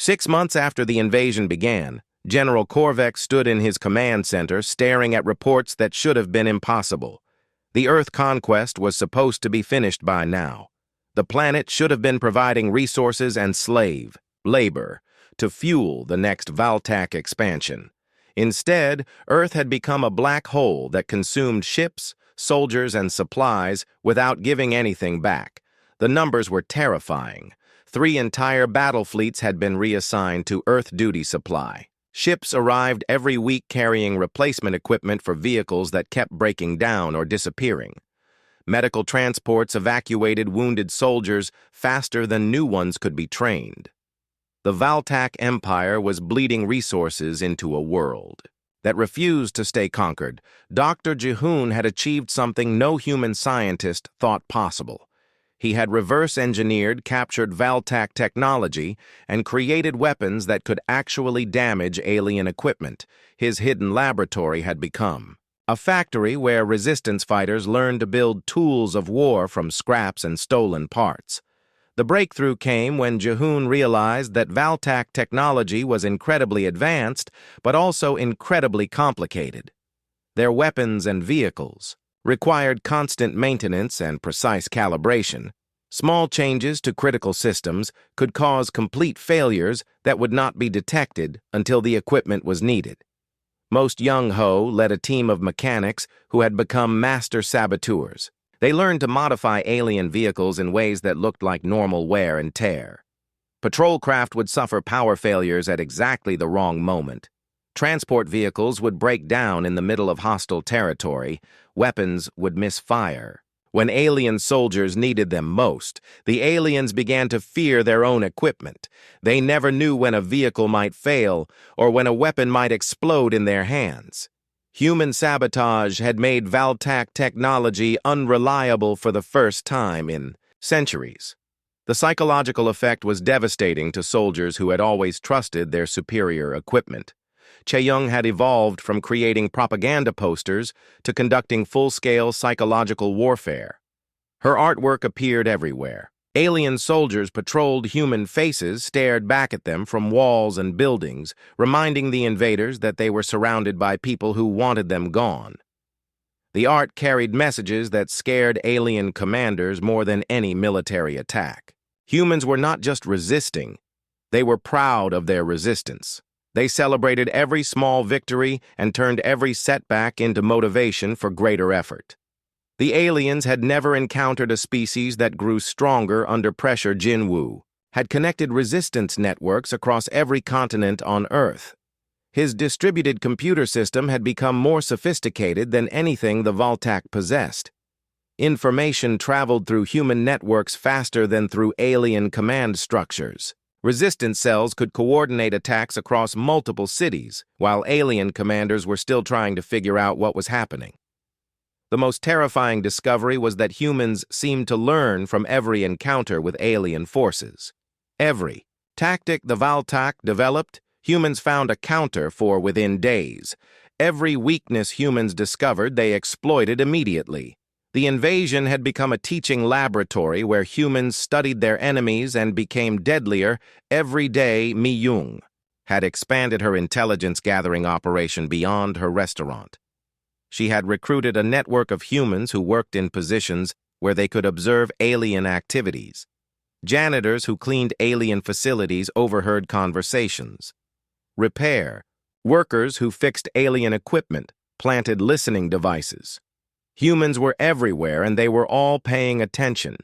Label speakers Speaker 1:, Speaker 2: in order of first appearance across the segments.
Speaker 1: 6 months after the invasion began, General Korvek stood in his command center staring at reports that should have been impossible. The Earth conquest was supposed to be finished by now. The planet should have been providing resources and slave labor to fuel the next Valtak expansion. Instead, Earth had become a black hole that consumed ships, soldiers, and supplies without giving anything back. The numbers were terrifying. 3 entire battle fleets had been reassigned to Earth duty supply. Ships arrived every week carrying replacement equipment for vehicles that kept breaking down or disappearing. Medical transports evacuated wounded soldiers faster than new ones could be trained. The Valtak Empire was bleeding resources into a world that refused to stay conquered. Dr. Jihoon had achieved something no human scientist thought possible. He had reverse-engineered captured Valtak technology and created weapons that could actually damage alien equipment. His hidden laboratory had become a factory where resistance fighters learned to build tools of war from scraps and stolen parts. The breakthrough came when Jihoon realized that Valtak technology was incredibly advanced, but also incredibly complicated. Their weapons and vehicles required constant maintenance and precise calibration. Small changes to critical systems could cause complete failures that would not be detected until the equipment was needed. Most young-ho led a team of mechanics who had become master saboteurs. They learned to modify alien vehicles in ways that looked like normal wear and tear. Patrol craft would suffer power failures at exactly the wrong moment. Transport vehicles would break down in the middle of hostile territory. Weapons would misfire. When alien soldiers needed them most, the aliens began to fear their own equipment. They never knew when a vehicle might fail or when a weapon might explode in their hands. Human sabotage had made Valtak technology unreliable for the first time in centuries. The psychological effect was devastating to soldiers who had always trusted their superior equipment. Chae-young had evolved from creating propaganda posters to conducting full-scale psychological warfare. Her artwork appeared everywhere. Alien soldiers patrolled human faces, stared back at them from walls and buildings, reminding the invaders that they were surrounded by people who wanted them gone. The art carried messages that scared alien commanders more than any military attack. Humans were not just resisting, they were proud of their resistance. They celebrated every small victory and turned every setback into motivation for greater effort. The aliens had never encountered a species that grew stronger under pressure. Jinwoo had connected resistance networks across every continent on Earth. His distributed computer system had become more sophisticated than anything the Valtak possessed. Information traveled through human networks faster than through alien command structures. Resistance cells could coordinate attacks across multiple cities, while alien commanders were still trying to figure out what was happening. The most terrifying discovery was that humans seemed to learn from every encounter with alien forces. Every tactic the Valtak developed, humans found a counter for within days. Every weakness humans discovered, they exploited immediately. The invasion had become a teaching laboratory where humans studied their enemies and became deadlier every day. Mi-young had expanded her intelligence-gathering operation beyond her restaurant. She had recruited a network of humans who worked in positions where they could observe alien activities. Janitors who cleaned alien facilities overheard conversations. Repair workers who fixed alien equipment planted listening devices. Humans were everywhere, and they were all paying attention.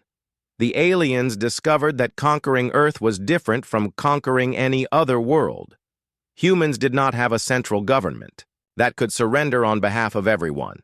Speaker 1: The aliens discovered that conquering Earth was different from conquering any other world. Humans did not have a central government that could surrender on behalf of everyone.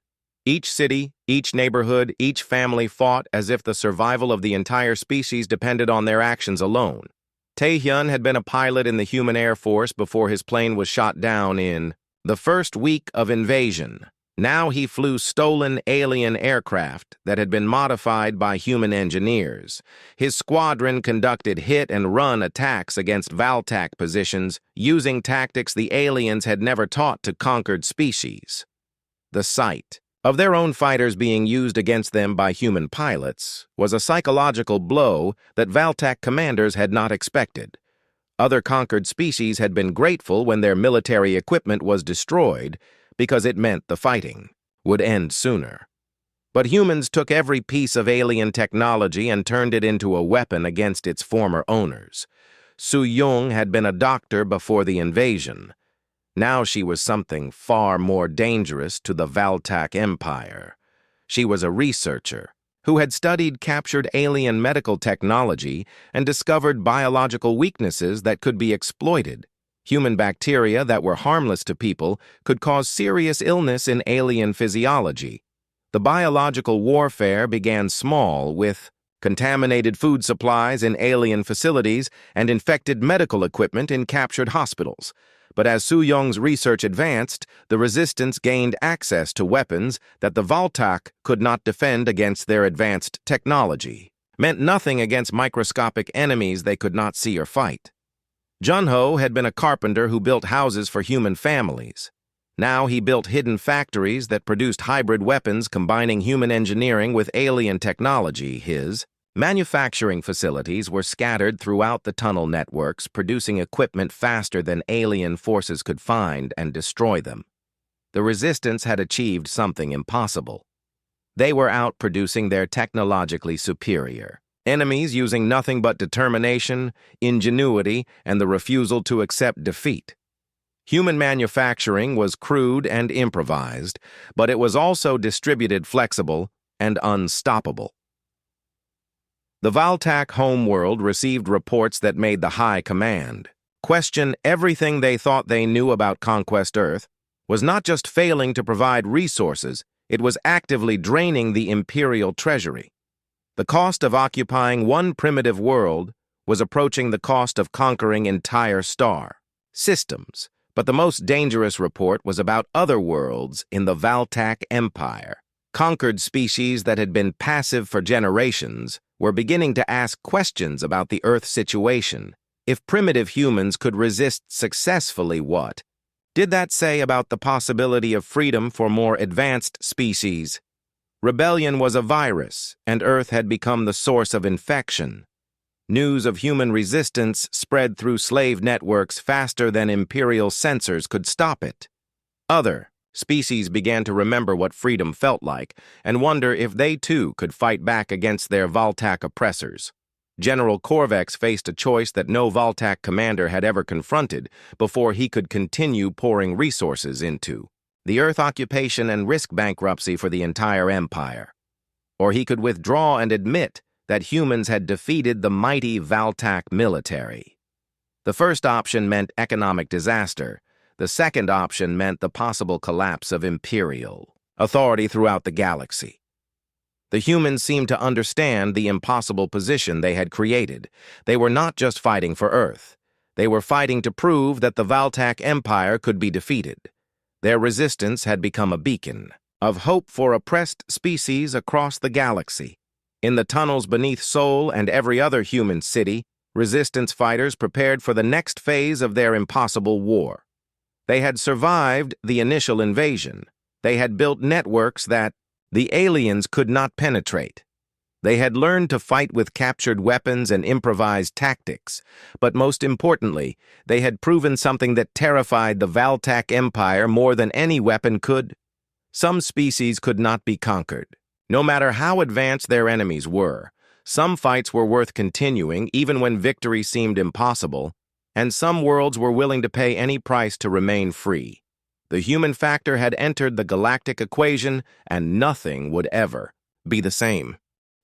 Speaker 1: Each city, each neighborhood, each family fought as if the survival of the entire species depended on their actions alone. Tae-hyun had been a pilot in the human Air Force before his plane was shot down in the first week of invasion. Now he flew stolen alien aircraft that had been modified by human engineers. His squadron conducted hit-and-run attacks against Valtak positions using tactics the aliens had never taught to conquered species. The sight of their own fighters being used against them by human pilots was a psychological blow that Valtak commanders had not expected. Other conquered species had been grateful when their military equipment was destroyed because it meant the fighting would end sooner. But humans took every piece of alien technology and turned it into a weapon against its former owners. Su-Yung had been a doctor before the invasion. Now she was something far more dangerous to the Galactic Empire. She was a researcher who had studied captured alien medical technology and discovered biological weaknesses that could be exploited. Human bacteria that were harmless to people could cause serious illness in alien physiology. The biological warfare began small with contaminated food supplies in alien facilities and infected medical equipment in captured hospitals. But as Su-Yung's research advanced, the resistance gained access to weapons that the Galactic could not defend against their advanced technology. Meant nothing against microscopic enemies they could not see or fight. Junho had been a carpenter who built houses for human families. Now he built hidden factories that produced hybrid weapons combining human engineering with alien technology. His manufacturing facilities were scattered throughout the tunnel networks, producing equipment faster than alien forces could find and destroy them. The resistance had achieved something impossible. They were outproducing their technologically superior enemies using nothing but determination, ingenuity, and the refusal to accept defeat. Human manufacturing was crude and improvised, but it was also distributed, flexible, and unstoppable. The Galactic homeworld received reports that made the High Command question everything they thought they knew about Conquest Earth. Was not just failing to provide resources, it was actively draining the Imperial treasury. The cost of occupying one primitive world was approaching the cost of conquering entire star systems. But the most dangerous report was about other worlds in the Galactic Empire. Conquered species that had been passive for generations were beginning to ask questions about the Earth situation. If primitive humans could resist successfully, what did that say about the possibility of freedom for more advanced species? Rebellion was a virus, and Earth had become the source of infection. News of human resistance spread through slave networks faster than Imperial censors could stop it. Other species began to remember what freedom felt like and wonder if they too could fight back against their Galactic oppressors. General Corvex faced a choice that no Galactic commander had ever confronted before he could continue pouring resources into the Earth occupation and risk bankruptcy for the entire empire. Or he could withdraw and admit that humans had defeated the mighty Galactic military. The first option meant economic disaster. The second option meant the possible collapse of Imperial authority throughout the galaxy. The humans seemed to understand the impossible position they had created. They were not just fighting for Earth. They were fighting to prove that the Galactic Empire could be defeated. Their resistance had become a beacon of hope for oppressed species across the galaxy. In the tunnels beneath Seoul and every other human city, resistance fighters prepared for the next phase of their impossible war. They had survived the initial invasion. They had built networks that the aliens could not penetrate. They had learned to fight with captured weapons and improvised tactics, but most importantly, they had proven something that terrified the Galactic Empire more than any weapon could. Some species could not be conquered. No matter how advanced their enemies were, some fights were worth continuing even when victory seemed impossible, and some worlds were willing to pay any price to remain free. The human factor had entered the galactic equation, and nothing would ever be the same.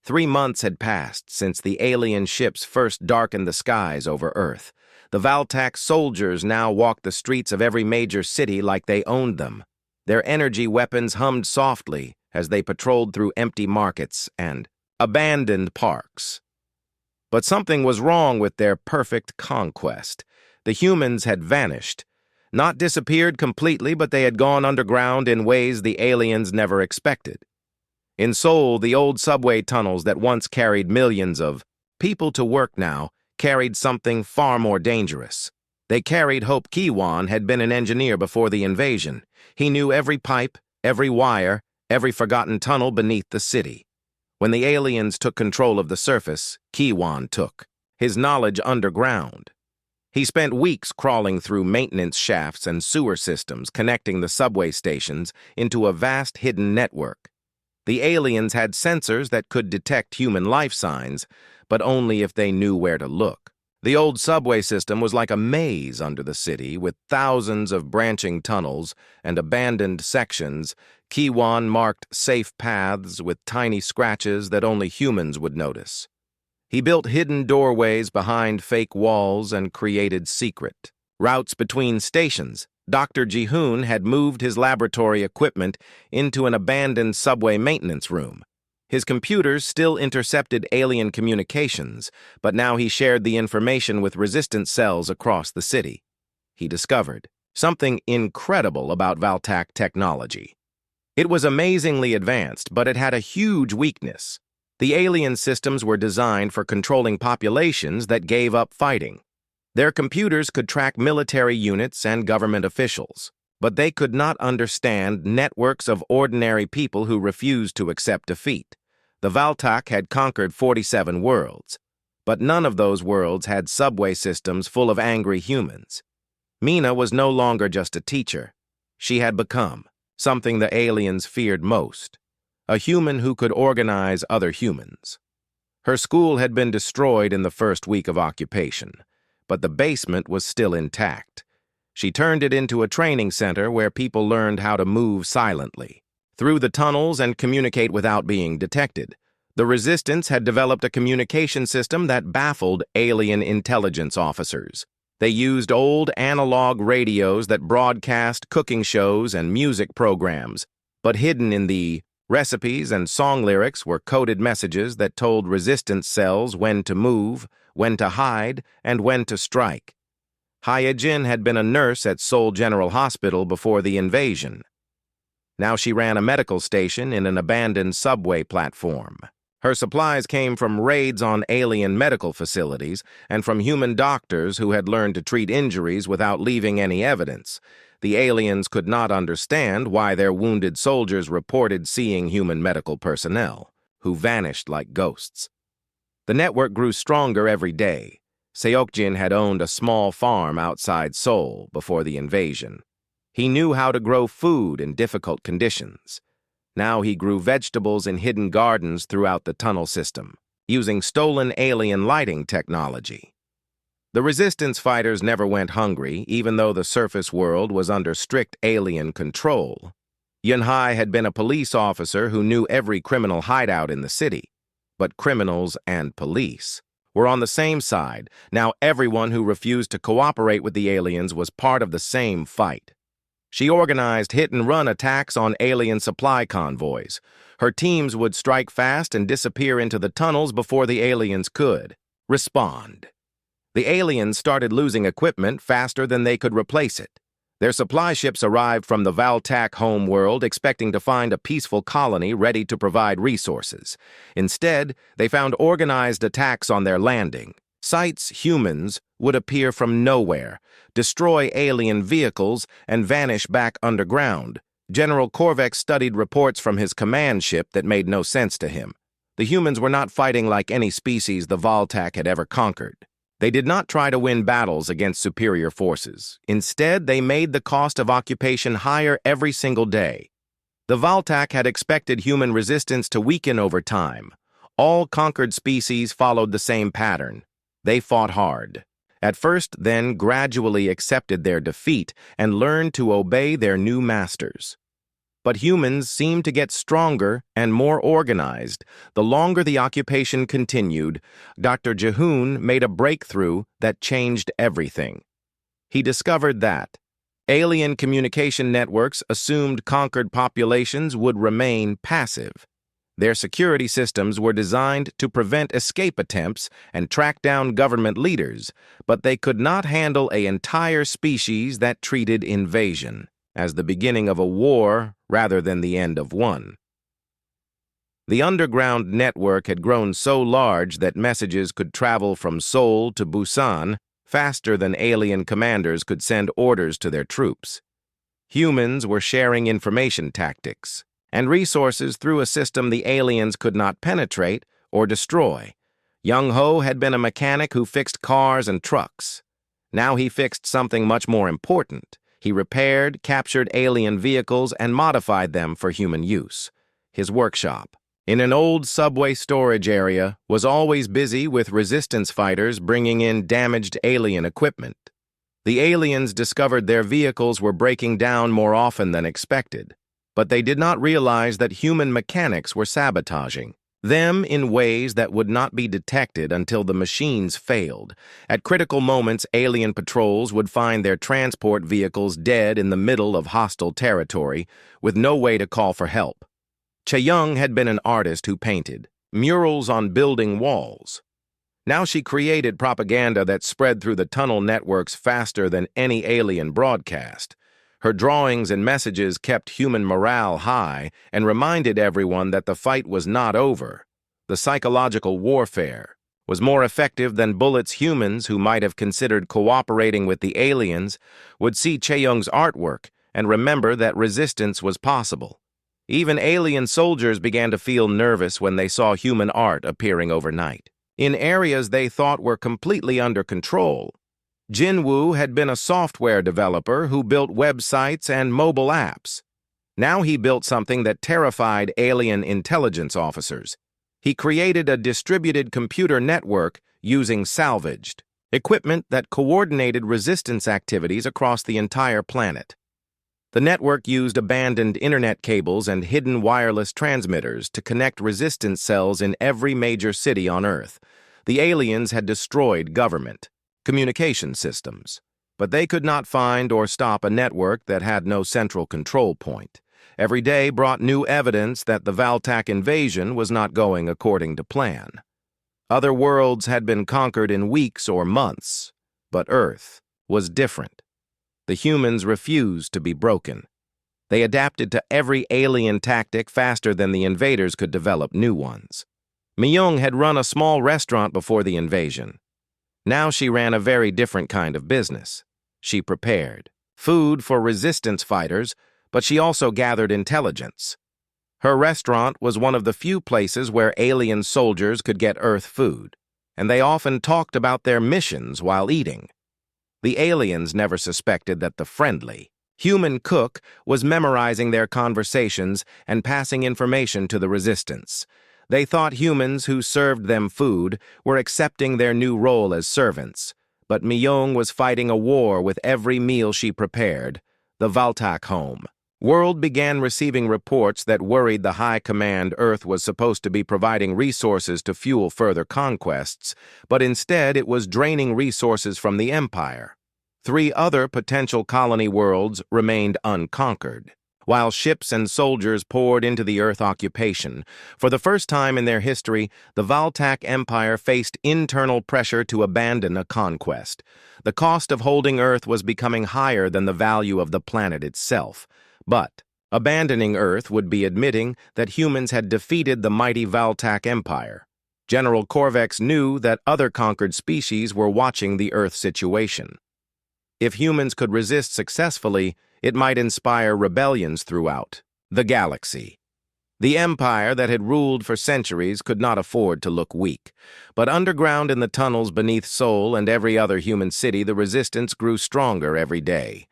Speaker 1: 3 months had passed since the alien ships first darkened the skies over Earth. The Galactic soldiers now walked the streets of every major city like they owned them. Their energy weapons hummed softly as they patrolled through empty markets and abandoned parks. But something was wrong with their perfect conquest. The humans had vanished. Not disappeared completely, but they had gone underground in ways the aliens never expected. In Seoul, the old subway tunnels that once carried millions of people to work now carried something far more dangerous. They carried Hope Kiwon had been an engineer before the invasion. He knew every pipe, every wire, every forgotten tunnel beneath the city. When the aliens took control of the surface, Kiwon took his knowledge underground. He spent weeks crawling through maintenance shafts and sewer systems connecting the subway stations into a vast hidden network. The aliens had sensors that could detect human life signs, but only if they knew where to look. The old subway system was like a maze under the city, with thousands of branching tunnels and abandoned sections. Kiwan marked safe paths with tiny scratches that only humans would notice. He built hidden doorways behind fake walls and created secret routes between stations. Dr. Jihoon had moved his laboratory equipment into an abandoned subway maintenance room. His computers still intercepted alien communications, but now he shared the information with resistance cells across the city. He discovered something incredible about Valtak technology. It was amazingly advanced, but it had a huge weakness. The alien systems were designed for controlling populations that gave up fighting. Their computers could track military units and government officials, but they could not understand networks of ordinary people who refused to accept defeat. The Valtak had conquered 47 worlds, but none of those worlds had subway systems full of angry humans. Mina was no longer just a teacher. She had become something the aliens feared most, a human who could organize other humans. Her school had been destroyed in the first week of occupation, but the basement was still intact. She turned it into a training center where people learned how to move silently, through the tunnels, and communicate without being detected. The Resistance had developed a communication system that baffled alien intelligence officers. They used old analog radios that broadcast cooking shows and music programs, but hidden in the recipes and song lyrics were coded messages that told resistance cells when to move, when to hide, and when to strike. Hyejin had been a nurse at Seoul General Hospital before the invasion. Now she ran a medical station in an abandoned subway platform. Her supplies came from raids on alien medical facilities and from human doctors who had learned to treat injuries without leaving any evidence. The aliens could not understand why their wounded soldiers reported seeing human medical personnel, who vanished like ghosts. The network grew stronger every day. Seokjin had owned a small farm outside Seoul before the invasion. He knew how to grow food in difficult conditions. Now he grew vegetables in hidden gardens throughout the tunnel system, using stolen alien lighting technology. The resistance fighters never went hungry, even though the surface world was under strict alien control. Yunhai had been a police officer who knew every criminal hideout in the city. But criminals and police were on the same side. Now everyone who refused to cooperate with the aliens was part of the same fight. She organized hit-and-run attacks on alien supply convoys. Her teams would strike fast and disappear into the tunnels before the aliens could respond. The aliens started losing equipment faster than they could replace it. Their supply ships arrived from the Valtak home world expecting to find a peaceful colony ready to provide resources. Instead, they found organized attacks on their landing. Humans would appear from nowhere, destroy alien vehicles, and vanish back underground. General Korvek studied reports from his command ship that made no sense to him. The humans were not fighting like any species the Valtak had ever conquered. They did not try to win battles against superior forces. Instead, they made the cost of occupation higher every single day. The Valtak had expected human resistance to weaken over time. All conquered species followed the same pattern. They fought hard. At first, then gradually accepted their defeat and learned to obey their new masters. But humans seemed to get stronger and more organized. The longer the occupation continued, Dr. Jihoon made a breakthrough that changed everything. He discovered that alien communication networks assumed conquered populations would remain passive. Their security systems were designed to prevent escape attempts and track down government leaders, but they could not handle an entire species that treated invasion as the beginning of a war rather than the end of one. The underground network had grown so large that messages could travel from Seoul to Busan faster than alien commanders could send orders to their troops. Humans were sharing information tactics and resources through a system the aliens could not penetrate or destroy. Young Ho had been a mechanic who fixed cars and trucks. Now he fixed something much more important. He repaired, captured alien vehicles, and modified them for human use. His workshop, in an old subway storage area, was always busy with resistance fighters bringing in damaged alien equipment. The aliens discovered their vehicles were breaking down more often than expected, but they did not realize that human mechanics were sabotaging them in ways that would not be detected until the machines failed. At critical moments, alien patrols would find their transport vehicles dead in the middle of hostile territory, with no way to call for help. Chae-young had been an artist who painted murals on building walls. Now she created propaganda that spread through the tunnel networks faster than any alien broadcast. Her drawings and messages kept human morale high and reminded everyone that the fight was not over. The psychological warfare was more effective than bullets. Humans who might have considered cooperating with the aliens would see Chae-young's artwork and remember that resistance was possible. Even alien soldiers began to feel nervous when they saw human art appearing overnight, in areas they thought were completely under control. Jin-woo had been a software developer who built websites and mobile apps. Now he built something that terrified alien intelligence officers. He created a distributed computer network using salvaged equipment that coordinated resistance activities across the entire planet. The network used abandoned internet cables and hidden wireless transmitters to connect resistance cells in every major city on Earth. The aliens had destroyed government communication systems, but they could not find or stop a network that had no central control point. Every day brought new evidence that the Galactic invasion was not going according to plan. Other worlds had been conquered in weeks or months, but Earth was different. The humans refused to be broken. They adapted to every alien tactic faster than the invaders could develop new ones. Mi-young had run a small restaurant before the invasion. Now she ran a very different kind of business. She prepared food for resistance fighters, but she also gathered intelligence. Her restaurant was one of the few places where alien soldiers could get Earth food, and they often talked about their missions while eating. The aliens never suspected that the friendly human cook was memorizing their conversations and passing information to the resistance. They thought humans who served them food were accepting their new role as servants, but Mi-young was fighting a war with every meal she prepared. The Galactic home world began receiving reports that worried the high command. Earth was supposed to be providing resources to fuel further conquests, but instead it was draining resources from the Empire. 3 other potential colony worlds remained unconquered, while ships and soldiers poured into the Earth occupation. For the first time in their history, the Galactic Empire faced internal pressure to abandon a conquest. The cost of holding Earth was becoming higher than the value of the planet itself. But abandoning Earth would be admitting that humans had defeated the mighty Galactic Empire. General Korvex knew that other conquered species were watching the Earth situation. If humans could resist successfully, it might inspire rebellions throughout the galaxy. The empire that had ruled for centuries could not afford to look weak, but underground in the tunnels beneath Seoul and every other human city, the resistance grew stronger every day.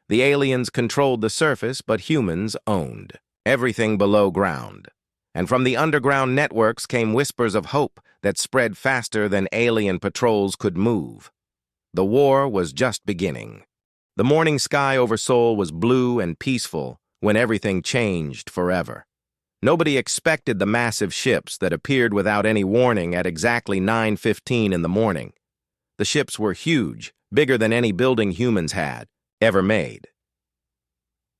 Speaker 1: The aliens controlled the surface, but humans owned everything below ground. And from the underground networks came whispers of hope that spread faster than alien patrols could move. The war was just beginning. The morning sky over Seoul was blue and peaceful when everything changed forever. Nobody expected the massive ships that appeared without any warning at exactly 9:15 in the morning. The ships were huge, bigger than any building humans had ever made.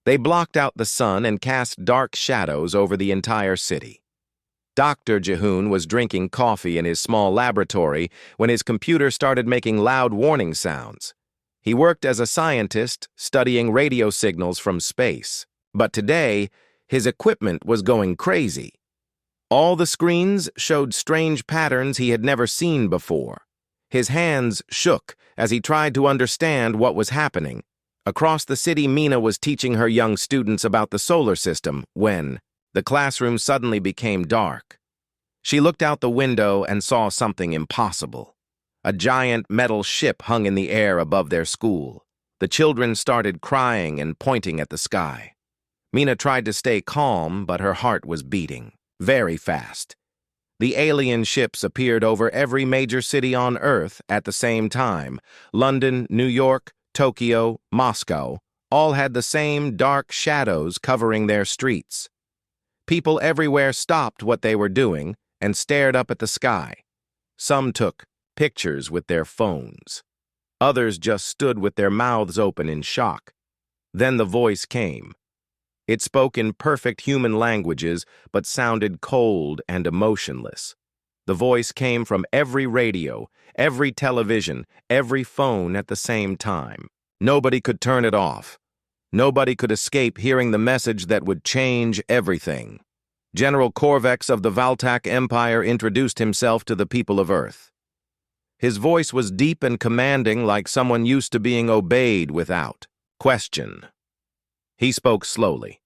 Speaker 1: They blocked out the sun and cast dark shadows over the entire city. Dr. Jihoon was drinking coffee in his small laboratory when his computer started making loud warning sounds. He worked as a scientist, studying radio signals from space. But today, his equipment was going crazy. All the screens showed strange patterns he had never seen before. His hands shook as he tried to understand what was happening. Across the city, Mina was teaching her young students about the solar system when the classroom suddenly became dark. She looked out the window and saw something impossible. A giant metal ship hung in the air above their school. The children started crying and pointing at the sky. Mina tried to stay calm, but her heart was beating very fast. The alien ships appeared over every major city on Earth at the same time. London, New York, Tokyo, Moscow, all had the same dark shadows covering their streets. People everywhere stopped what they were doing and stared up at the sky. Some took pictures with their phones. Others just stood with their mouths open in shock. Then the voice came. It spoke in perfect human languages, but sounded cold and emotionless. The voice came from every radio, every television, every phone at the same time. Nobody could turn it off. Nobody could escape hearing the message that would change everything. General Corvex of the Galactic Empire introduced himself to the people of Earth. His voice was deep and commanding, like someone used to being obeyed without question. He spoke slowly,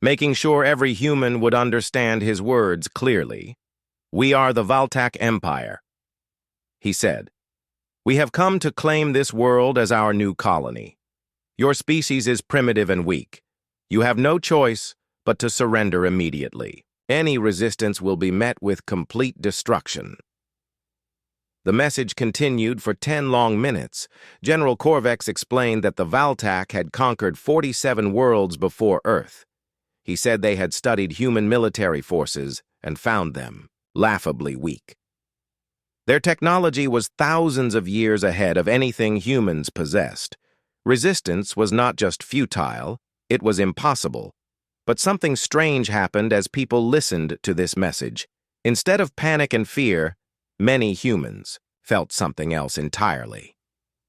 Speaker 1: making sure every human would understand his words clearly. "We are the Galactic Empire," he said. "We have come to claim this world as our new colony. Your species is primitive and weak. You have no choice but to surrender immediately. Any resistance will be met with complete destruction." The message continued for 10 long minutes. General Corvex explained that the Galactic had conquered 47 worlds before Earth. He said they had studied human military forces and found them laughably weak. Their technology was thousands of years ahead of anything humans possessed. Resistance was not just futile, it was impossible. But something strange happened as people listened to this message. Instead of panic and fear, many humans felt something else entirely.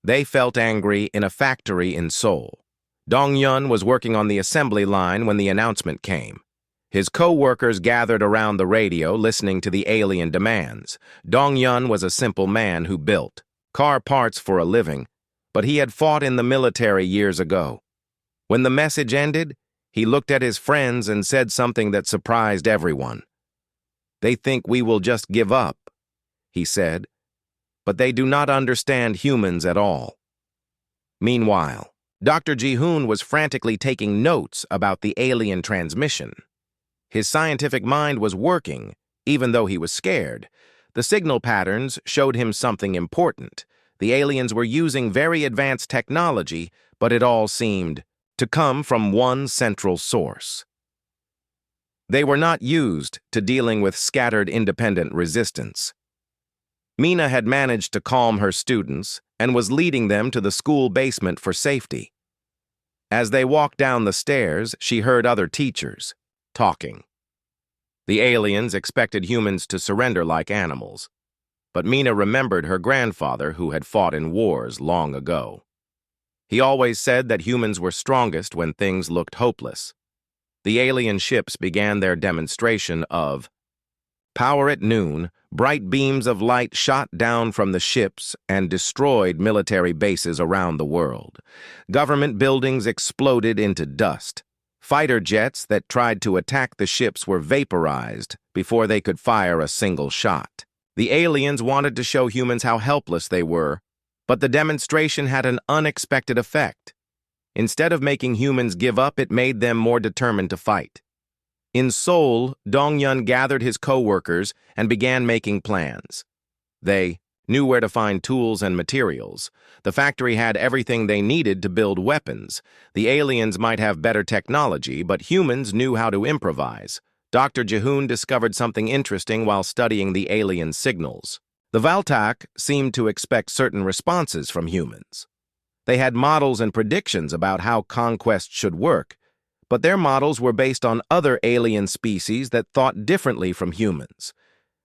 Speaker 1: They felt angry in a factory in Seoul. Dong-yun was working on the assembly line when the announcement came. His co-workers gathered around the radio listening to the alien demands. Dong-yun was a simple man who built car parts for a living, but he had fought in the military years ago. When the message ended, he looked at his friends and said something that surprised everyone. "They think we will just give up," he said, "but they do not understand humans at all." Meanwhile, Dr. Ji-hoon was frantically taking notes about the alien transmission. His scientific mind was working, even though he was scared. The signal patterns showed him something important. The aliens were using very advanced technology, but it all seemed to come from one central source. They were not used to dealing with scattered independent resistance. Mina had managed to calm her students and was leading them to the school basement for safety. As they walked down the stairs, she heard other teachers talking. The aliens expected humans to surrender like animals, but Mina remembered her grandfather who had fought in wars long ago. He always said that humans were strongest when things looked hopeless. The alien ships began their demonstration of power at noon. Bright beams of light shot down from the ships and destroyed military bases around the world. Government buildings exploded into dust. Fighter jets that tried to attack the ships were vaporized before they could fire a single shot. The aliens wanted to show humans how helpless they were, but the demonstration had an unexpected effect. Instead of making humans give up, it made them more determined to fight. In Seoul, Dong-yun gathered his co-workers and began making plans. They knew where to find tools and materials. The factory had everything they needed to build weapons. The aliens might have better technology, but humans knew how to improvise. Dr. Ji-hoon discovered something interesting while studying the alien signals. The Galactic seemed to expect certain responses from humans. They had models and predictions about how conquest should work, but their models were based on other alien species that thought differently from humans.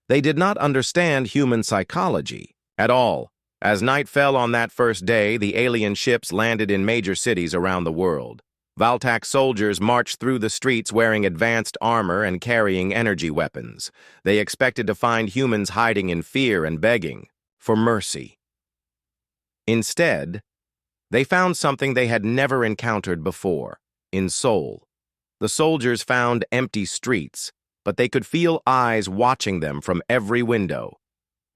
Speaker 1: They did not understand human psychology at all. As night fell on that first day, the alien ships landed in major cities around the world. Galactic soldiers marched through the streets wearing advanced armor and carrying energy weapons. They expected to find humans hiding in fear and begging for mercy. Instead, they found something they had never encountered before. In Seoul, the soldiers found empty streets, but they could feel eyes watching them from every window.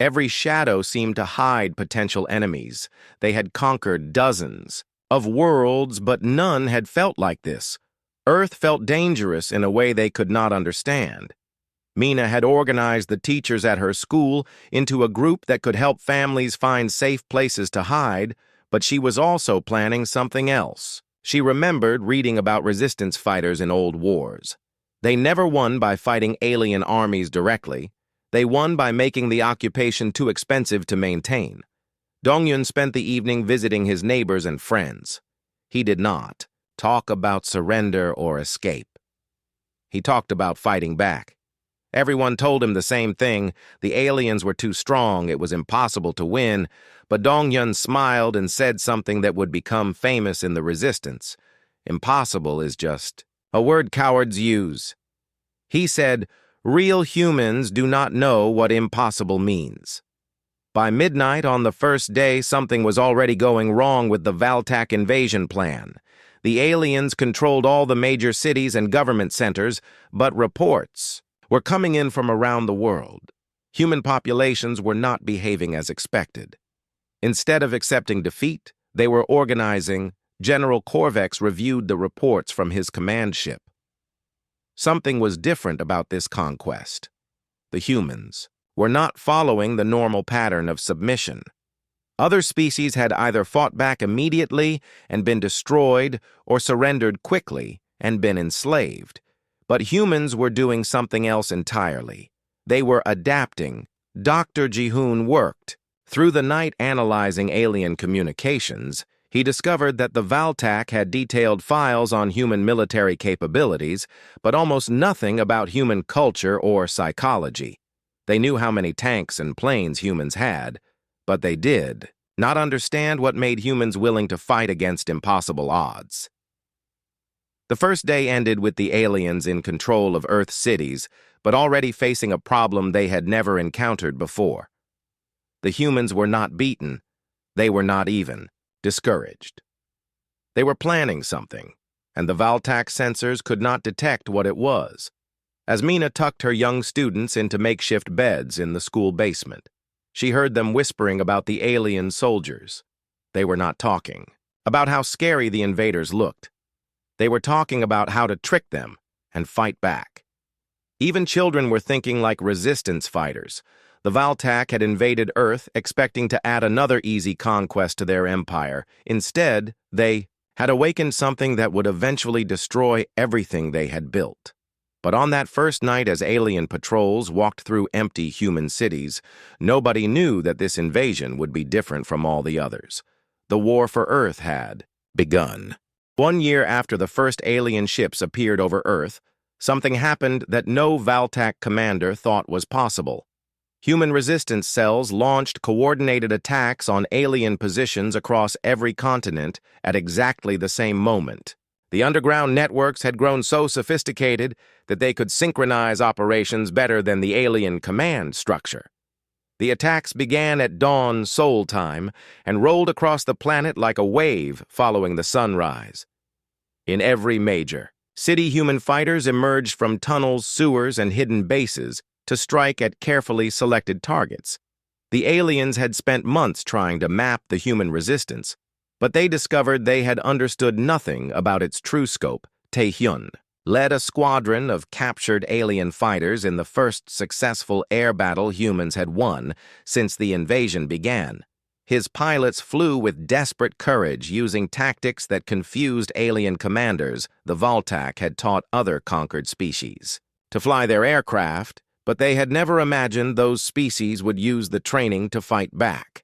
Speaker 1: Every shadow seemed to hide potential enemies. They had conquered dozens of worlds, but none had felt like this. Earth felt dangerous in a way they could not understand. Mina had organized the teachers at her school into a group that could help families find safe places to hide, but she was also planning something else. She remembered reading about resistance fighters in old wars. They never won by fighting alien armies directly. They won by making the occupation too expensive to maintain. Dongyun spent the evening visiting his neighbors and friends. He did not talk about surrender or escape. He talked about fighting back. Everyone told him the same thing. The aliens were too strong, it was impossible to win, but Dongyun smiled and said something that would become famous in the resistance. Impossible is just a word cowards use. He said, "Real humans do not know what impossible means." By midnight on the first day, something was already going wrong with the Valtak invasion plan. The aliens controlled all the major cities and government centers, but reports were coming in from around the world. Human populations were not behaving as expected. Instead of accepting defeat, they were organizing. General Korvex reviewed the reports from his command ship. Something was different about this conquest. The humans were not following the normal pattern of submission. Other species had either fought back immediately and been destroyed or surrendered quickly and been enslaved. But humans were doing something else entirely. They were adapting. Dr. Jihoon worked. Through the night analyzing alien communications, he discovered that the Valtak had detailed files on human military capabilities, but almost nothing about human culture or psychology. They knew how many tanks and planes humans had, but they did not understand what made humans willing to fight against impossible odds. The first day ended with the aliens in control of Earth's cities, but already facing a problem they had never encountered before. The humans were not beaten. They were not even discouraged. They were planning something, and the Valtak sensors could not detect what it was. As Mina tucked her young students into makeshift beds in the school basement, she heard them whispering about the alien soldiers. They were not talking about how scary the invaders looked. They were talking about how to trick them and fight back. Even children were thinking like resistance fighters. The Valtak had invaded Earth expecting to add another easy conquest to their empire. Instead, they had awakened something that would eventually destroy everything they had built. But on that first night, as alien patrols walked through empty human cities, nobody knew that this invasion would be different from all the others. The war for Earth had begun. 1 year after the first alien ships appeared over Earth, something happened that no Valtak commander thought was possible. Human resistance cells launched coordinated attacks on alien positions across every continent at exactly the same moment. The underground networks had grown so sophisticated that they could synchronize operations better than the alien command structure. The attacks began at dawn Seoul time and rolled across the planet like a wave following the sunrise. In every major city, human fighters emerged from tunnels, sewers, and hidden bases to strike at carefully selected targets. The aliens had spent months trying to map the human resistance, but they discovered they had understood nothing about its true scope. Taehyun led a squadron of captured alien fighters in the first successful air battle humans had won since the invasion began. His pilots flew with desperate courage, using tactics that confused alien commanders the Valtak had taught other conquered species to fly their aircraft, but they had never imagined those species would use the training to fight back.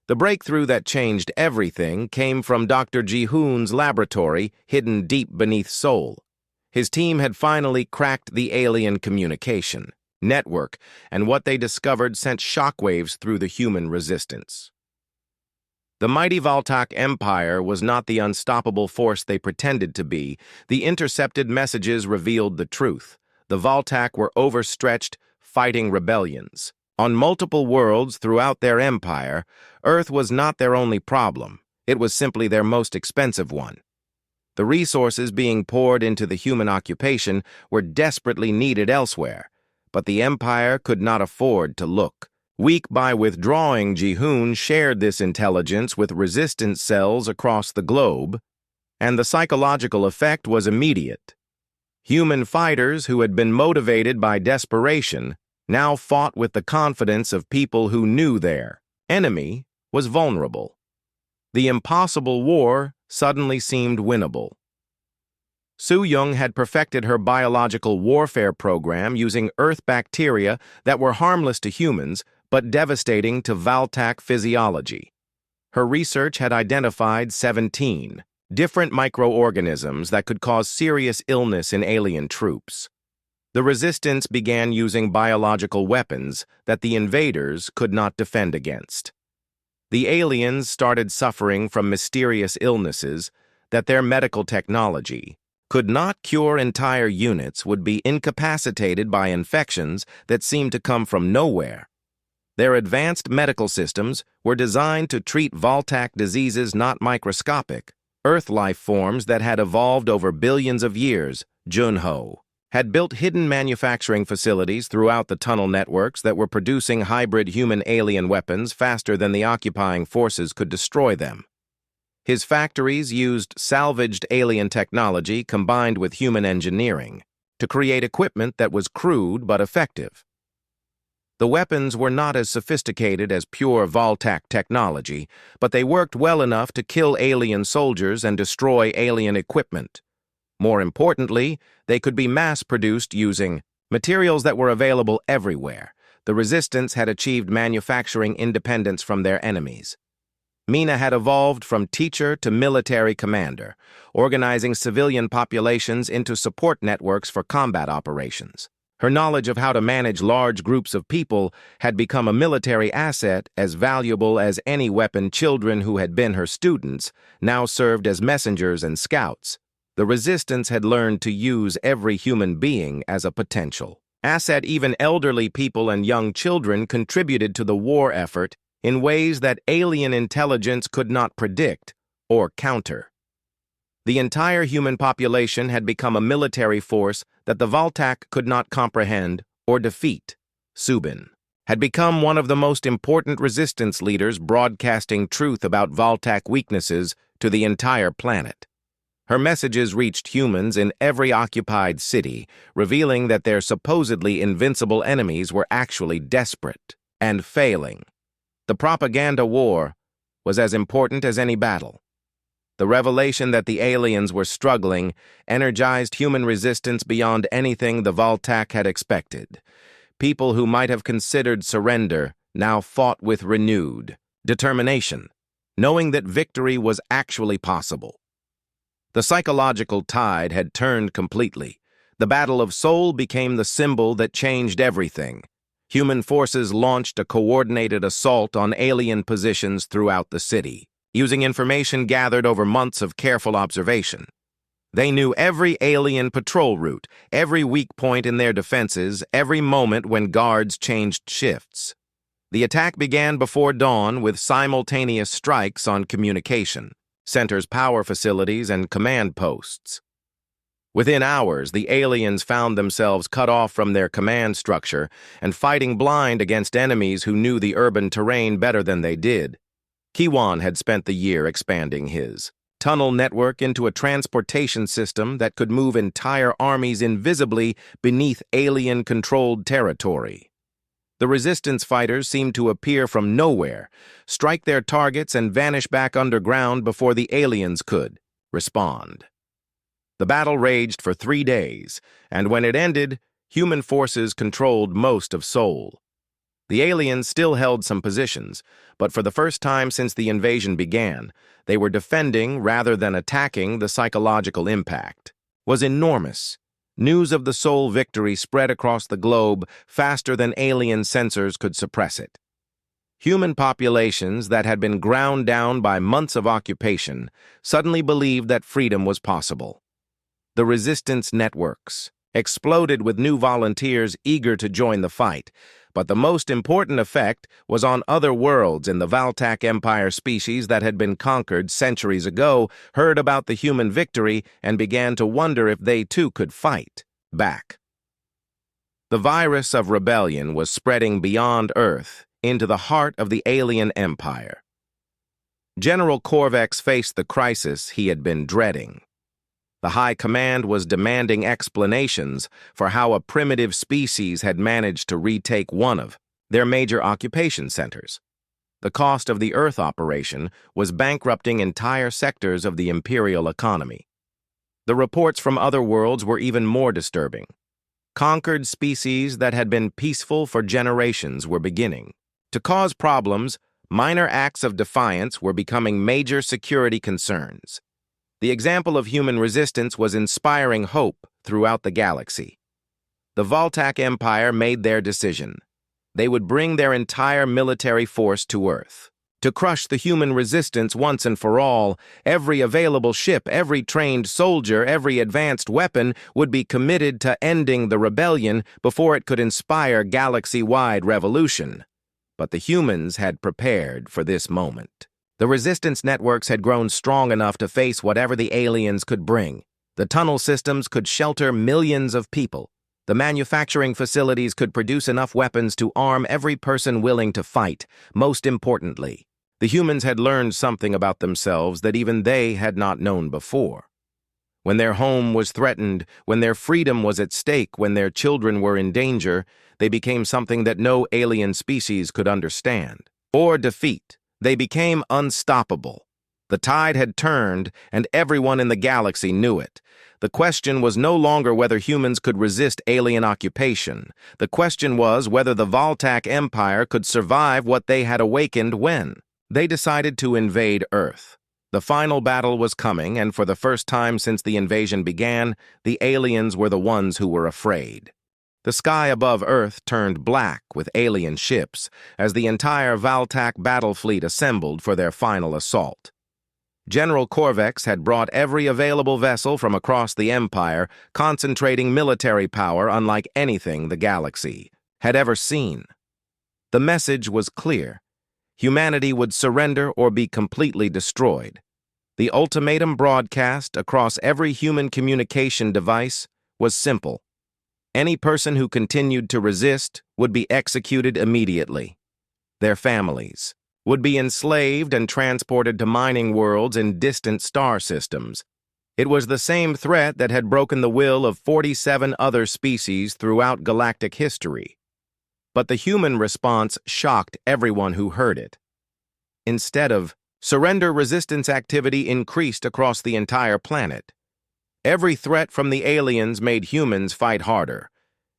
Speaker 1: The breakthrough that changed everything came from Dr. Jihoon's laboratory hidden deep beneath Seoul. His team had finally cracked the alien communication network, and what they discovered sent shockwaves through the human resistance. The mighty Valtak Empire was not the unstoppable force they pretended to be. The intercepted messages revealed the truth. The Valtak were overstretched, fighting rebellions. On multiple worlds throughout their empire, Earth was not their only problem. It was simply their most expensive one. The resources being poured into the human occupation were desperately needed elsewhere, but the empire could not afford to look. Weak by withdrawing, Ji-hoon shared this intelligence with resistance cells across the globe, and the psychological effect was immediate. Human fighters who had been motivated by desperation now fought with the confidence of people who knew their enemy was vulnerable. The impossible war suddenly seemed winnable. Soo-young had perfected her biological warfare program using Earth bacteria that were harmless to humans but devastating to Valtak physiology. Her research had identified 17 different microorganisms that could cause serious illness in alien troops. The resistance began using biological weapons that the invaders could not defend against. The aliens started suffering from mysterious illnesses that their medical technology could not cure. Entire units would be incapacitated by infections that seemed to come from nowhere. Their advanced medical systems were designed to treat Valtak diseases not microscopic, Earth life forms that had evolved over billions of years. Junho had built hidden manufacturing facilities throughout the tunnel networks that were producing hybrid human-alien weapons faster than the occupying forces could destroy them. His factories used salvaged alien technology combined with human engineering to create equipment that was crude but effective. The weapons were not as sophisticated as pure Valtak technology, but they worked well enough to kill alien soldiers and destroy alien equipment. More importantly, they could be mass-produced using materials that were available everywhere. The resistance had achieved manufacturing independence from their enemies. Mina had evolved from teacher to military commander, organizing civilian populations into support networks for combat operations. Her knowledge of how to manage large groups of people had become a military asset as valuable as any weapon. Children who had been her students now served as messengers and scouts. The resistance had learned to use every human being as a potential asset. Even elderly people and young children contributed to the war effort in ways that alien intelligence could not predict or counter. The entire human population had become a military force that the Valtak could not comprehend or defeat. Subin had become one of the most important resistance leaders, broadcasting truth about Valtak weaknesses to the entire planet. Her messages reached humans in every occupied city, revealing that their supposedly invincible enemies were actually desperate and failing. The propaganda war was as important as any battle. The revelation that the aliens were struggling energized human resistance beyond anything the Valtak had expected. People who might have considered surrender now fought with renewed determination, knowing that victory was actually possible. The psychological tide had turned completely. The Battle of Seoul became the symbol that changed everything. Human forces launched a coordinated assault on alien positions throughout the city, using information gathered over months of careful observation. They knew every alien patrol route, every weak point in their defenses, every moment when guards changed shifts. The attack began before dawn with simultaneous strikes on communication centers, power facilities, and command posts. Within hours, the aliens found themselves cut off from their command structure and fighting blind against enemies who knew the urban terrain better than they did. Kiwon had spent the year expanding his tunnel network into a transportation system that could move entire armies invisibly beneath alien-controlled territory. The resistance fighters seemed to appear from nowhere, strike their targets, and vanish back underground before the aliens could respond. The battle raged for 3 days, and when it ended, human forces controlled most of Seoul. The aliens still held some positions, but for the first time since the invasion began, they were defending rather than attacking. The psychological impact was enormous. News of the Seoul victory spread across the globe faster than alien sensors could suppress it. Human populations that had been ground down by months of occupation suddenly believed that freedom was possible. The resistance networks exploded with new volunteers eager to join the fight, but the most important effect was on other worlds in the Valtak Empire. Species that had been conquered centuries ago heard about the human victory and began to wonder if they too could fight back. The virus of rebellion was spreading beyond Earth into the heart of the alien empire. General Korvex faced the crisis he had been dreading. The High Command was demanding explanations for how a primitive species had managed to retake one of their major occupation centers. The cost of the Earth operation was bankrupting entire sectors of the Imperial economy. The reports from other worlds were even more disturbing. Conquered species that had been peaceful for generations were beginning to cause problems. Minor acts of defiance were becoming major security concerns. The example of human resistance was inspiring hope throughout the galaxy. The Voltac Empire made their decision. They would bring their entire military force to Earth. To crush the human resistance once and for all, every available ship, every trained soldier, every advanced weapon would be committed to ending the rebellion before it could inspire galaxy-wide revolution. But the humans had prepared for this moment. The resistance networks had grown strong enough to face whatever the aliens could bring. The tunnel systems could shelter millions of people. The manufacturing facilities could produce enough weapons to arm every person willing to fight. Most importantly, the humans had learned something about themselves that even they had not known before. When their home was threatened, when their freedom was at stake, when their children were in danger, they became something that no alien species could understand or defeat. They became unstoppable. The tide had turned, and everyone in the galaxy knew it. The question was no longer whether humans could resist alien occupation. The question was whether the Voltac Empire could survive what they had awakened when they decided to invade Earth. The final battle was coming, and for the first time since the invasion began, the aliens were the ones who were afraid. The sky above Earth turned black with alien ships as the entire Voltac battle fleet assembled for their final assault. General Korvex had brought every available vessel from across the Empire, concentrating military power unlike anything the galaxy had ever seen. The message was clear. Humanity would surrender or be completely destroyed. The ultimatum broadcast across every human communication device was simple. Any person who continued to resist would be executed immediately. Their families would be enslaved and transported to mining worlds in distant star systems. It was the same threat that had broken the will of 47 other species throughout galactic history. But the human response shocked everyone who heard it. Instead of surrender, resistance activity increased across the entire planet. Every threat from the aliens made humans fight harder.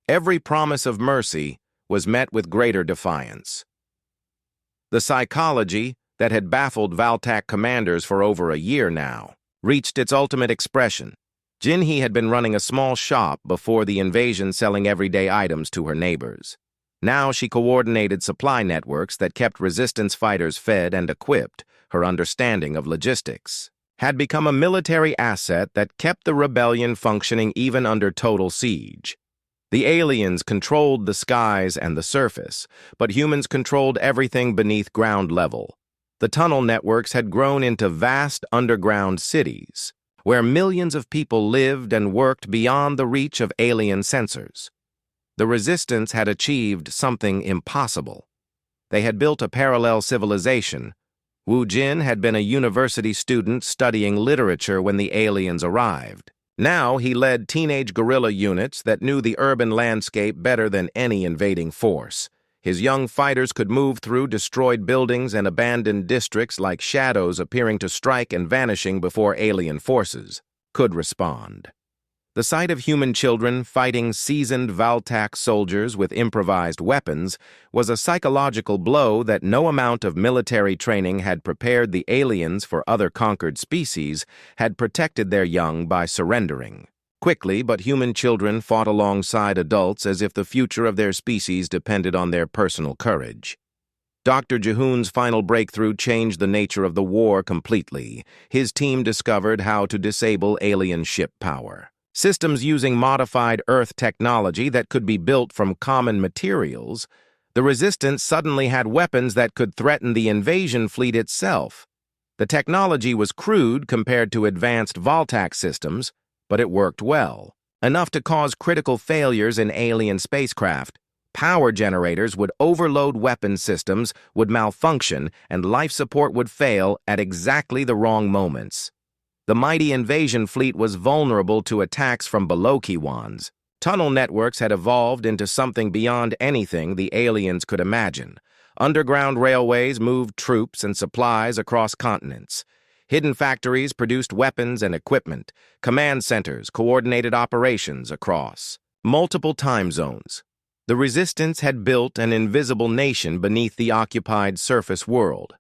Speaker 1: Every promise of mercy was met with greater defiance. The psychology that had baffled Voltac commanders for over a year now reached its ultimate expression. Jinhee had been running a small shop before the invasion, selling everyday items to her neighbors. Now she coordinated supply networks that kept resistance fighters fed and equipped. Her understanding of logistics had become a military asset that kept the rebellion functioning even under total siege. The aliens controlled the skies and the surface, but humans controlled everything beneath ground level. The tunnel networks had grown into vast underground cities, where millions of people lived and worked beyond the reach of alien sensors. The resistance had achieved something impossible. They had built a parallel civilization. Wu Jin had been a university student studying literature when the aliens arrived. Now he led teenage guerrilla units that knew the urban landscape better than any invading force. His young fighters could move through destroyed buildings and abandoned districts like shadows, appearing to strike and vanishing before alien forces could respond. The sight of human children fighting seasoned Voltac soldiers with improvised weapons was a psychological blow that no amount of military training had prepared the aliens for. Other conquered species had protected their young by surrendering. Quickly, but human children fought alongside adults as if the future of their species depended on their personal courage. Dr. Jihoon's final breakthrough changed the nature of the war completely. His team discovered how to disable alien ship power. Systems using modified Earth technology that could be built from common materials. The Resistance suddenly had weapons that could threaten the invasion fleet itself. The technology was crude compared to advanced Voltac systems, but it worked well, enough to cause critical failures in alien spacecraft. Power generators would overload weapon systems, would malfunction, and life support would fail at exactly the wrong moments. The mighty invasion fleet was vulnerable to attacks from below Kiwans. Tunnel networks had evolved into something beyond anything the aliens could imagine. Underground railways moved troops and supplies across continents. Hidden factories produced weapons and equipment. Command centers coordinated operations across multiple time zones. The Resistance had built an invisible nation beneath the occupied surface world.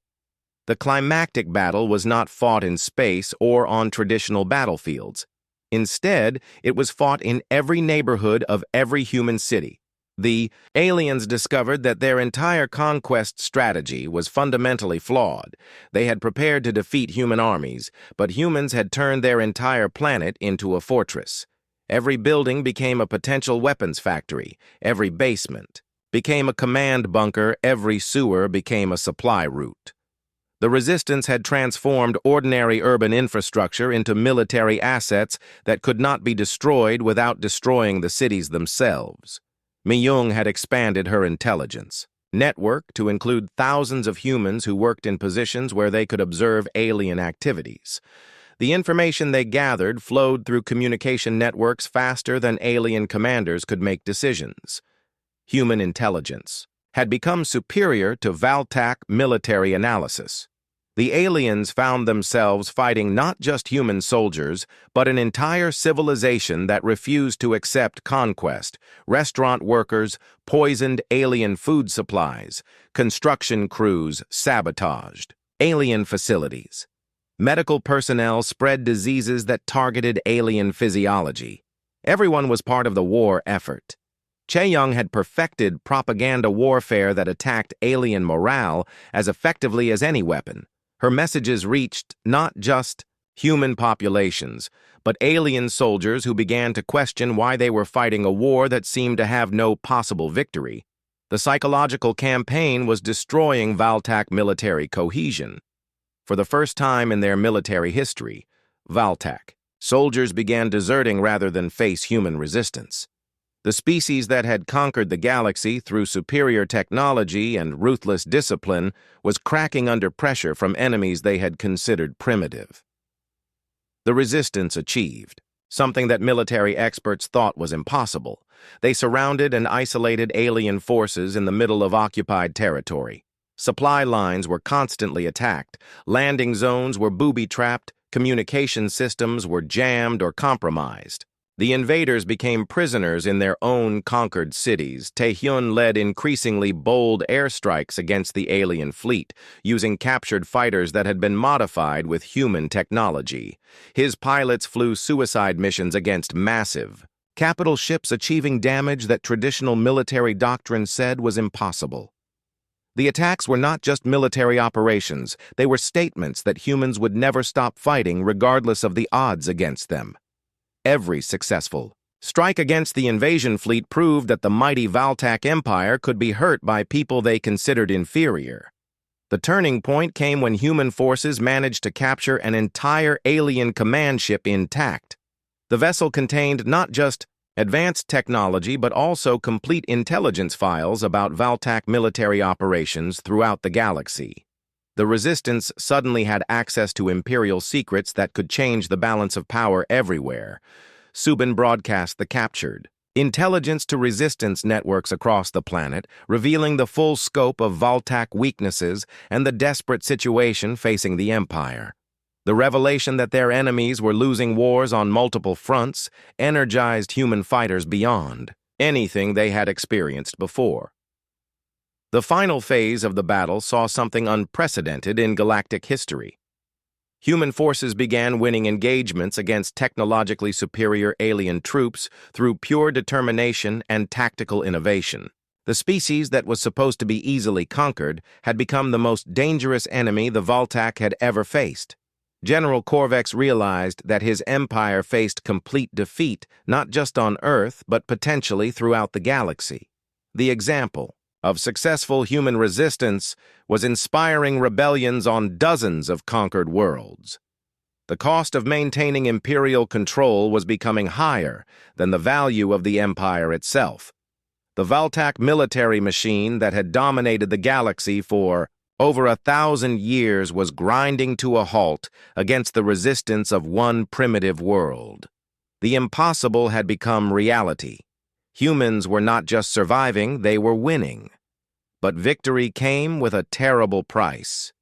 Speaker 1: The climactic battle was not fought in space or on traditional battlefields. Instead, it was fought in every neighborhood of every human city. The aliens discovered that their entire conquest strategy was fundamentally flawed. They had prepared to defeat human armies, but humans had turned their entire planet into a fortress. Every building became a potential weapons factory. Every basement became a command bunker. Every sewer became a supply route. The Resistance had transformed ordinary urban infrastructure into military assets that could not be destroyed without destroying the cities themselves. Mi-young had expanded her intelligence network to include thousands of humans who worked in positions where they could observe alien activities. The information they gathered flowed through communication networks faster than alien commanders could make decisions. Human intelligence had become superior to Valtak military analysis. The aliens found themselves fighting not just human soldiers, but an entire civilization that refused to accept conquest. Restaurant workers poisoned alien food supplies. Construction crews sabotaged alien facilities. Medical personnel spread diseases that targeted alien physiology. Everyone was part of the war effort. Chae-young had perfected propaganda warfare that attacked alien morale as effectively as any weapon. Her messages reached not just human populations, but alien soldiers who began to question why they were fighting a war that seemed to have no possible victory. The psychological campaign was destroying Valtak military cohesion. For the first time in their military history, Valtak soldiers began deserting rather than face human resistance. The species that had conquered the galaxy through superior technology and ruthless discipline was cracking under pressure from enemies they had considered primitive. The Resistance achieved something that military experts thought was impossible. They surrounded and isolated alien forces in the middle of occupied territory. Supply lines were constantly attacked, landing zones were booby-trapped, communication systems were jammed or compromised. The invaders became prisoners in their own conquered cities. Taehyun led increasingly bold airstrikes against the alien fleet, using captured fighters that had been modified with human technology. His pilots flew suicide missions against massive capital ships, achieving damage that traditional military doctrine said was impossible. The attacks were not just military operations, they were statements that humans would never stop fighting regardless of the odds against them. Every successful strike against the invasion fleet proved that the mighty Valtak Empire could be hurt by people they considered inferior. The turning point came when human forces managed to capture an entire alien command ship intact. The vessel contained not just advanced technology but also complete intelligence files about Valtak military operations throughout the galaxy. The Resistance suddenly had access to Imperial secrets that could change the balance of power everywhere. Subin broadcast the captured intelligence to Resistance networks across the planet, revealing the full scope of Valtak weaknesses and the desperate situation facing the Empire. The revelation that their enemies were losing wars on multiple fronts energized human fighters beyond anything they had experienced before. The final phase of the battle saw something unprecedented in galactic history. Human forces began winning engagements against technologically superior alien troops through pure determination and tactical innovation. The species that was supposed to be easily conquered had become the most dangerous enemy the Valtak had ever faced. General Korvex realized that his empire faced complete defeat not just on Earth but potentially throughout the galaxy. The example of successful human resistance was inspiring rebellions on dozens of conquered worlds. The cost of maintaining imperial control was becoming higher than the value of the empire itself. The Valtak military machine that had dominated the galaxy for over 1,000 years was grinding to a halt against the resistance of one primitive world. The impossible had become reality. Humans were not just surviving, they were winning. But victory came with a terrible price.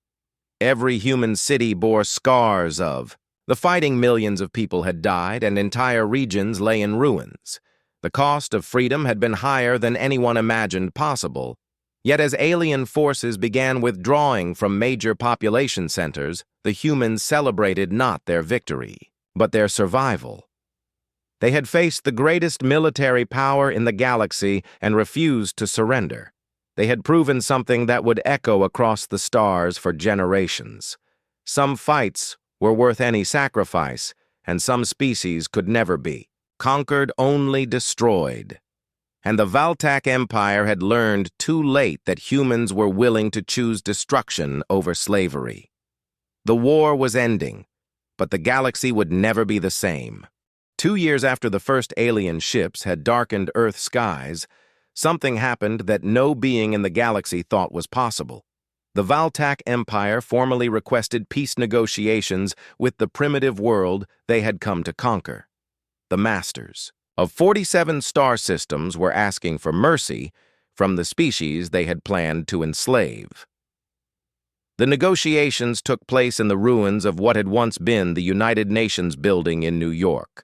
Speaker 1: Every human city bore scars of the fighting. Millions of people had died and entire regions lay in ruins. The cost of freedom had been higher than anyone imagined possible. Yet as alien forces began withdrawing from major population centers, the humans celebrated not their victory, but their survival. They had faced the greatest military power in the galaxy and refused to surrender. They had proven something that would echo across the stars for generations. Some fights were worth any sacrifice, and some species could never be. Conquered, only destroyed. And the Valtak Empire had learned too late that humans were willing to choose destruction over slavery. The war was ending, but the galaxy would never be the same. 2 years after the first alien ships had darkened Earth's skies, something happened that no being in the galaxy thought was possible. The Valtak Empire formally requested peace negotiations with the primitive world they had come to conquer. The masters of 47 star systems were asking for mercy from the species they had planned to enslave. The negotiations took place in the ruins of what had once been the United Nations building in New York.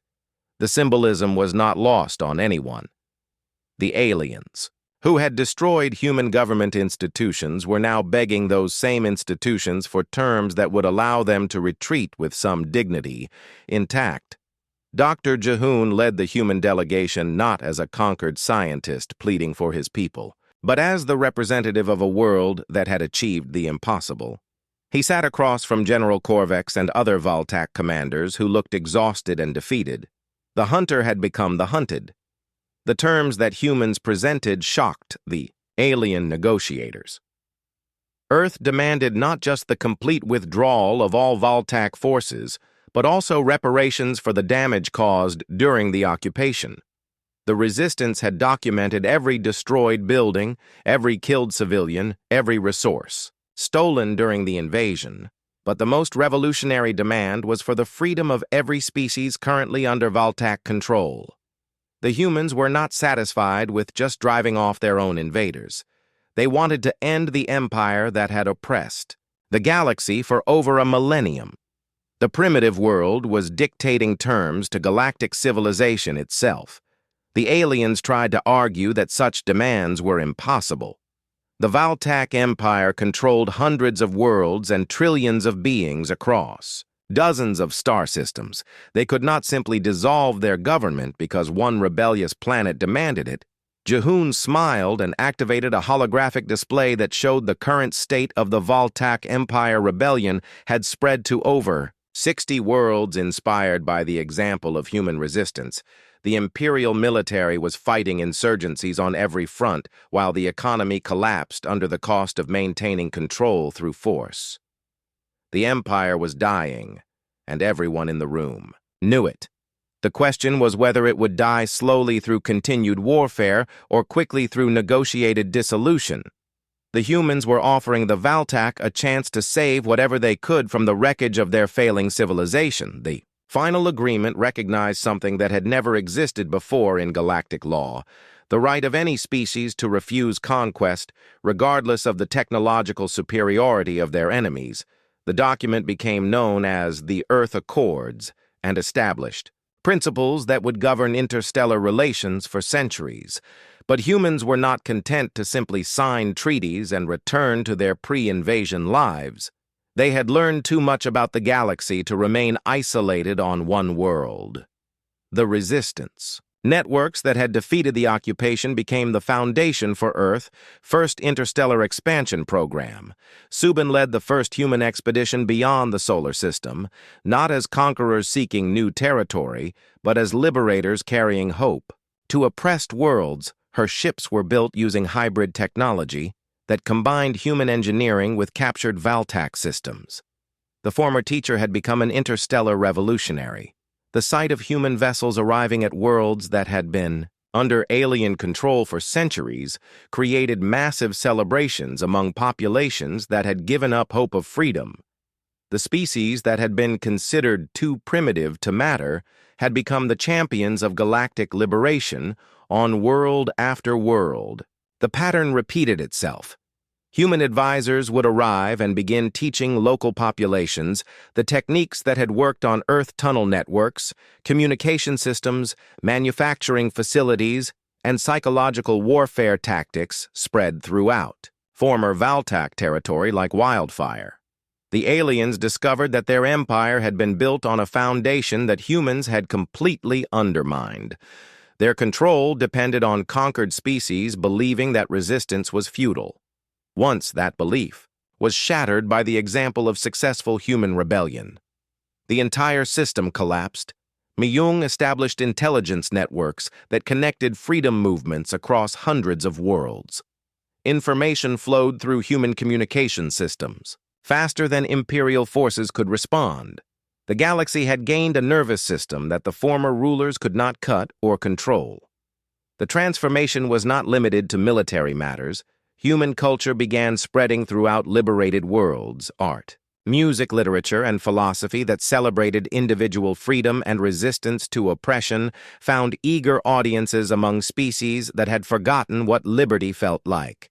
Speaker 1: The symbolism was not lost on anyone. The aliens, who had destroyed human government institutions, were now begging those same institutions for terms that would allow them to retreat with some dignity intact. Dr. Jehoon led the human delegation not as a conquered scientist pleading for his people, but as the representative of a world that had achieved the impossible. He sat across from General Korvex and other Valtak commanders who looked exhausted and defeated. The hunter had become the hunted. The terms that humans presented shocked the alien negotiators. Earth demanded not just the complete withdrawal of all Valtak forces, but also reparations for the damage caused during the occupation. The resistance had documented every destroyed building, every killed civilian, every resource, stolen during the invasion. But the most revolutionary demand was for the freedom of every species currently under Valtak control. The humans were not satisfied with just driving off their own invaders. They wanted to end the empire that had oppressed the galaxy for over a millennium. The primitive world was dictating terms to galactic civilization itself. The aliens tried to argue that such demands were impossible. The Valtak Empire controlled hundreds of worlds and trillions of beings across dozens of star systems. They could not simply dissolve their government because one rebellious planet demanded it. Jehoon smiled and activated a holographic display that showed the current state of the Valtak Empire rebellion had spread to over 60 worlds. Inspired by the example of human resistance, the imperial military was fighting insurgencies on every front while the economy collapsed under the cost of maintaining control through force. The empire was dying, and everyone in the room knew it. The question was whether it would die slowly through continued warfare or quickly through negotiated dissolution. The humans were offering the Valtak a chance to save whatever they could from the wreckage of their failing civilization. The final agreement recognized something that had never existed before in galactic law: the right of any species to refuse conquest, regardless of the technological superiority of their enemies. The document became known as the Earth Accords and established principles that would govern interstellar relations for centuries. But humans were not content to simply sign treaties and return to their pre-invasion lives. They had learned too much about the galaxy to remain isolated on one world. The Resistance. Networks that had defeated the occupation became the foundation for Earth's first interstellar expansion program. Subin led the first human expedition beyond the solar system, not as conquerors seeking new territory, but as liberators carrying hope. To oppressed worlds, her ships were built using hybrid technology that combined human engineering with captured Valtak systems. The former teacher had become an interstellar revolutionary, the sight of human vessels arriving at worlds that had been under alien control for centuries, created massive celebrations among populations that had given up hope of freedom. The species that had been considered too primitive to matter had become the champions of galactic liberation on world after world. The pattern repeated itself. Human advisors would arrive and begin teaching local populations the techniques that had worked on Earth tunnel networks, communication systems, manufacturing facilities, and psychological warfare tactics spread throughout former Valtak territory like wildfire. The aliens discovered that their empire had been built on a foundation that humans had completely undermined. Their control depended on conquered species believing that resistance was futile. Once that belief was shattered by the example of successful human rebellion. The entire system collapsed. Myung established intelligence networks that connected freedom movements across hundreds of worlds. Information flowed through human communication systems, faster than Imperial forces could respond. The galaxy had gained a nervous system that the former rulers could not cut or control. The transformation was not limited to military matters. Human culture began spreading throughout liberated worlds, art, music, literature, and philosophy that celebrated individual freedom and resistance to oppression found eager audiences among species that had forgotten what liberty felt like.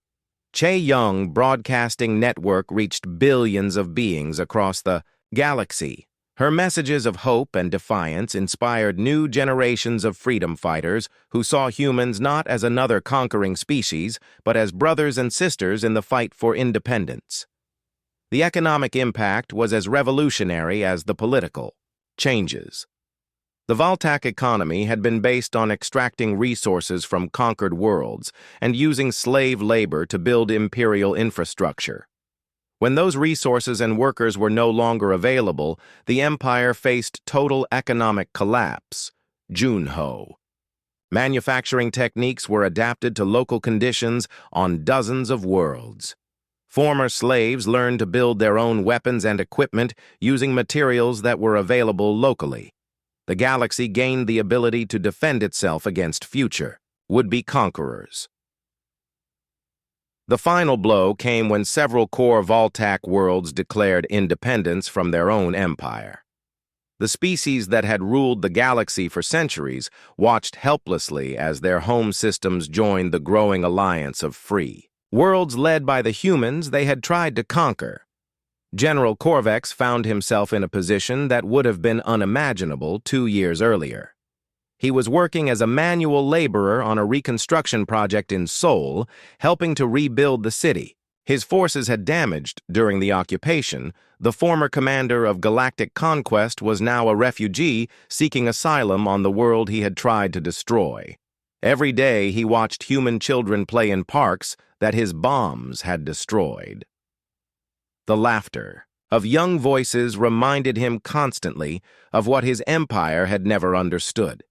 Speaker 1: Che-Young Broadcasting Network reached billions of beings across the galaxy. Her messages of hope and defiance inspired new generations of freedom fighters who saw humans not as another conquering species, but as brothers and sisters in the fight for independence. The economic impact was as revolutionary as the political changes. The Valtak economy had been based on extracting resources from conquered worlds and using slave labor to build imperial infrastructure. When those resources and workers were no longer available, the empire faced total economic collapse. Junho. Manufacturing techniques were adapted to local conditions on dozens of worlds. Former slaves learned to build their own weapons and equipment using materials that were available locally. The galaxy gained the ability to defend itself against future would-be conquerors. The final blow came when several core Valtak worlds declared independence from their own empire. The species that had ruled the galaxy for centuries watched helplessly as their home systems joined the growing alliance of free worlds led by the humans they had tried to conquer. General Corvex found himself in a position that would have been unimaginable 2 years earlier. He was working as a manual laborer on a reconstruction project in Seoul, helping to rebuild the city. His forces had damaged during the occupation. The former commander of Galactic conquest was now a refugee seeking asylum on the world he had tried to destroy. Every day he watched human children play in parks that his bombs had destroyed. The laughter of young voices reminded him constantly of what his empire had never understood.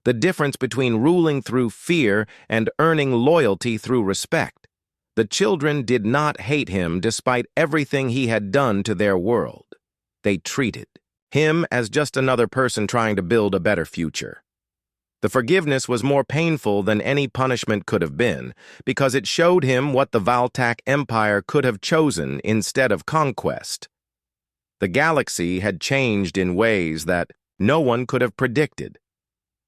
Speaker 1: The difference between ruling through fear and earning loyalty through respect. The children did not hate him despite everything he had done to their world. They treated him as just another person trying to build a better future. The forgiveness was more painful than any punishment could have been, because it showed him what the Valtak Empire could have chosen instead of conquest. The galaxy had changed in ways that no one could have predicted.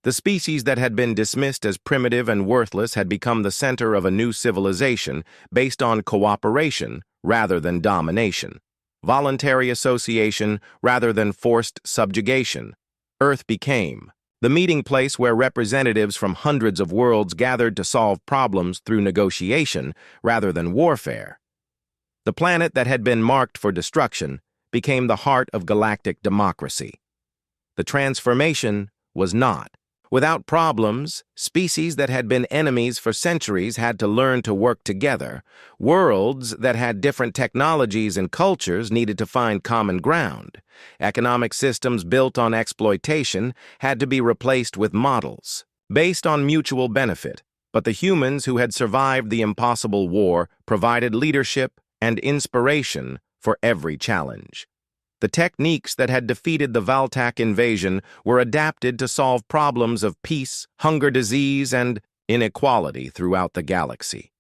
Speaker 1: The species that had been dismissed as primitive and worthless had become the center of a new civilization based on cooperation rather than domination, voluntary association rather than forced subjugation. Earth became the meeting place where representatives from hundreds of worlds gathered to solve problems through negotiation rather than warfare. The planet that had been marked for destruction became the heart of galactic democracy. The transformation was not. Without problems, species that had been enemies for centuries had to learn to work together. Worlds that had different technologies and cultures needed to find common ground. Economic systems built on exploitation had to be replaced with models based on mutual benefit. But the humans who had survived the impossible war provided leadership and inspiration for every challenge. The techniques that had defeated the Valtak invasion were adapted to solve problems of peace, hunger, disease, and inequality throughout the galaxy.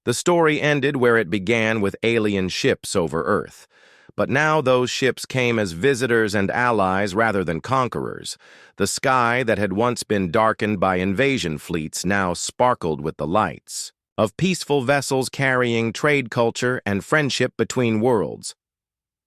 Speaker 1: The story ended where it began, with alien ships over Earth. But now those ships came as visitors and allies rather than conquerors. The sky that had once been darkened by invasion fleets now sparkled with the lights of peaceful vessels carrying trade, culture, and friendship between worlds.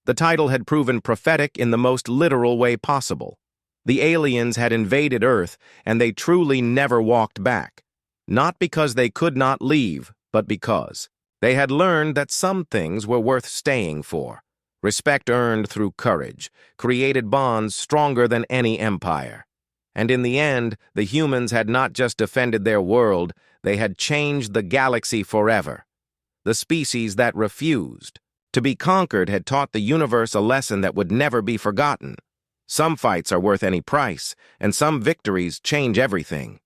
Speaker 1: The title had proven prophetic in the most literal way possible. The aliens had invaded Earth, and they truly never walked back. Not because they could not leave, but because they had learned that some things were worth staying for. Respect earned through courage created bonds stronger than any empire. And in the end, the humans had not just defended their world, they had changed the galaxy forever. The species that refused to be conquered had taught the universe a lesson that would never be forgotten. Some fights are worth any price, and some victories change everything.